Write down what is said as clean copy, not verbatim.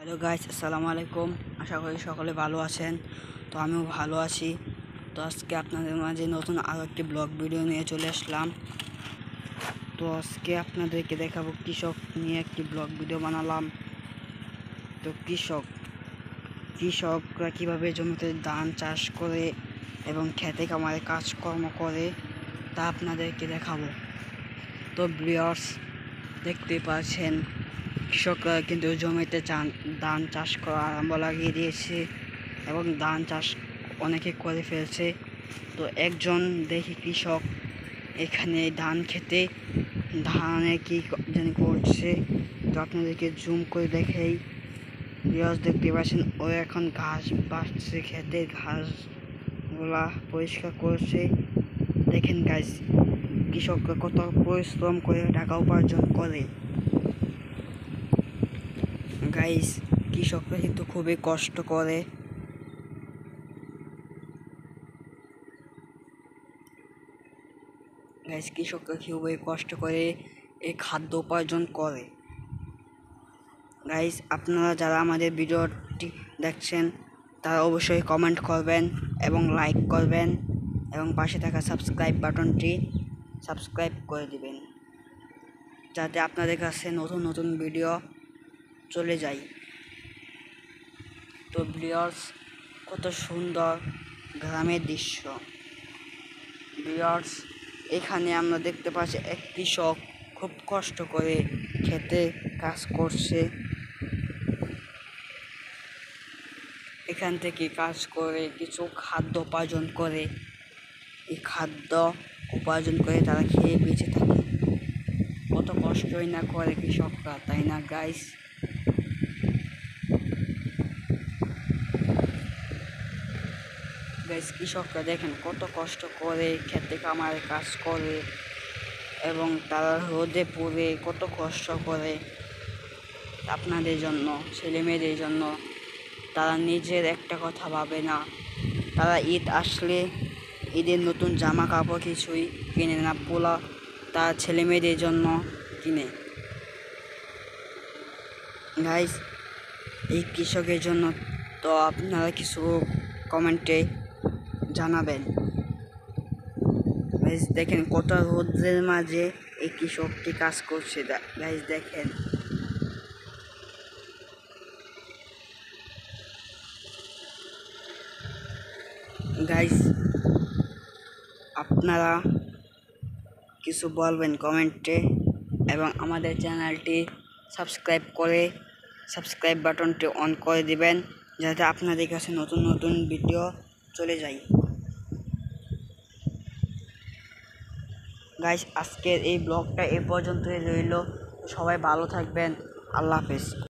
Hello guys, আসসালামু আলাইকুম। আশা করি সকলে ভালো আছেন। তো আমিও ভালো আছি। তো আজকে আপনাদের মাঝে নতুন আরও একটি ব্লগ ভিডিও নিয়ে চলে আসলাম। তো আজকে আপনাদেরকে দেখাবো কৃষক নিয়ে একটি ব্লগ ভিডিও বানালাম। তো কৃষকরা কীভাবে জমিতে ধান চাষ করে এবং খেতে খামারে কাজকর্ম করে তা আপনাদেরকে দেখাবো। তো ভিউয়ার্স, দেখতে পাচ্ছেন কৃষকরা কিন্তু জমিতে ধান চাষ করা আরম্ভ লাগিয়ে দিয়েছে এবং ধান চাষ অনেকে করে ফেলছে। তো একজন দেখি কৃষক এখানে ধান খেতে ধানে কি জানি করছে। তো আপনাদেরকে জুম করে দেখেই ভিউয়ার্স, দেখতে পাচ্ছেন ও এখন ঘাস বাছছে, খেতে ঘাসগুলা পরিষ্কার করছে। দেখেন গাইস, কৃষকরা কত পরিশ্রম করে টাকা উপার্জন করে। গাইস, কৃষকরা কিন্তু খুবই কষ্ট করে। গাইস, কৃষকরা খুবই কষ্ট করে এই খাদ্য উপার্জন করে। গাইস, আপনারা যারা আমাদের ভিডিওটি দেখছেন তারা অবশ্যই কমেন্ট করবেন এবং লাইক করবেন এবং পাশে থাকা সাবস্ক্রাইব বাটনটি সাবস্ক্রাইব করে দিবেন, যাতে আপনাদের কাছে নতুন নতুন ভিডিও চলে যায়। তো ভিউয়ার্স, কত সুন্দর গ্রামের দৃশ্য। ভিউয়ার্স, এখানে আমরা দেখতে পাচ্ছি এক কৃষক খুব কষ্ট করে খেতে কাজ করছে। এখান থেকে কাজ করে কিছু খাদ্য উপার্জন করে, এই খাদ্য উপার্জন করে তারা খেয়ে বেঁচে থাকে। কত কষ্টই না করে কৃষকরা, তাই না গাইস? কৃষকরা দেখেন কত কষ্ট করে খেতে খামারে কাজ করে এবং তারা রোদে পুড়ে কত কষ্ট করে আপনাদের জন্য, ছেলে মেয়েদের জন্য। তারা নিজের একটা কথা ভাবে না। তারা ঈদ আসলে ঈদের নতুন জামা কাপড় কিছুই কিনে না, পোলা তার ছেলে মেয়েদের জন্য কিনে। গাইস, এই কৃষকের জন্য তো আপনারা কিছু কমেন্টে জানাবেন। গাইস, দেখেন কত রোদের মাঝে এই কৃষকটি কাজ করছে। গাইস দেখেন, গাইস আপনারা কিছু বলবেন কমেন্টে এবং আমাদের চ্যানেলটি সাবস্ক্রাইব করে সাবস্ক্রাইব বাটনটি অন করে দিবেন, যাতে আপনাদের কাছে নতুন নতুন ভিডিও চলে যায়। গাইস, আজকের এই ব্লগটা এ পর্যন্তই রইল। সবাই ভালো থাকবেন। আল্লাহ হাফেজ।